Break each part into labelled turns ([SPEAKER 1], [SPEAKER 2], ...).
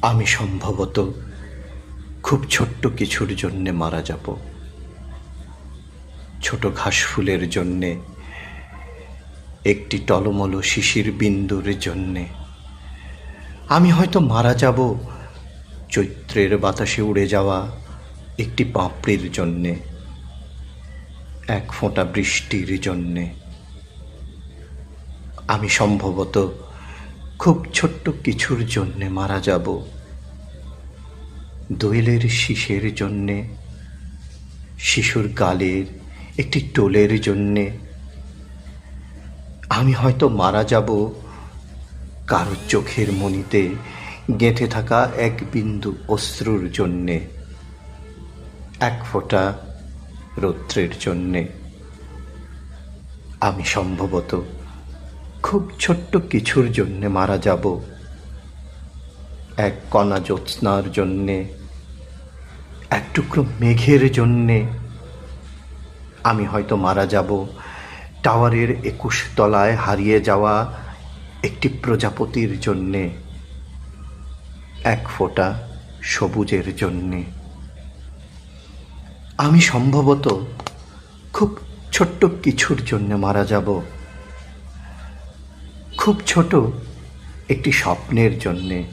[SPEAKER 1] আমি সম্ভবত খুব ছোট্ট কিছুর জন্যে মারা যাব। ছোট ঘাসফুলের জন্যে, একটি টলমলো শিশির বিন্দুর জন্যে। আমি হয়তো মারা যাব চৈত্রের বাতাসে উড়ে যাওয়া একটি পাপড়ির জন্যে, এক ফোঁটা বৃষ্টির জন্যে। আমি সম্ভবত খুব ছোট্ট কিছুর জন্যে মারা যাব, দোয়েলের শীষের জন্যে, শিশুর গালের একটি টোলের জন্যে। আমি হয়তো মারা যাব কারো চোখের মণিতে গেঁথে থাকা এক বিন্দু অশ্রুর জন্যে, এক ফোঁটা রৌদ্রের জন্যে। আমি সম্ভবত খুব ছোট্ট কিছুর জন্যে মারা যাব, এক কণা জ্যোৎস্নার জন্যে, এক টুকরো মেঘের জন্যে। আমি হয়তো মারা যাব টাওয়ারের ২১ তলায় হারিয়ে যাওয়া একটি প্রজাপতির জন্যে, এক ফোঁটা সবুজের জন্যে। আমি সম্ভবত খুব ছোট্ট কিছুর জন্যে মারা যাব, খুব ছোট একটি স্বপ্নের জন্যে,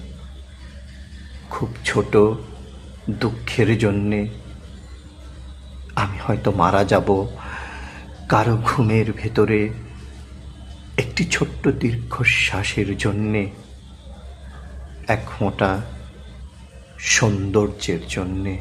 [SPEAKER 1] খুব ছোট দুঃখের জন্যে। আমি হয়তো মারা যাব কারো ঘুমের ভেতরে একটি ছোট্ট দীর্ঘশ্বাসের জন্যে, এক ফোঁটা সৌন্দর্যের জন্যে।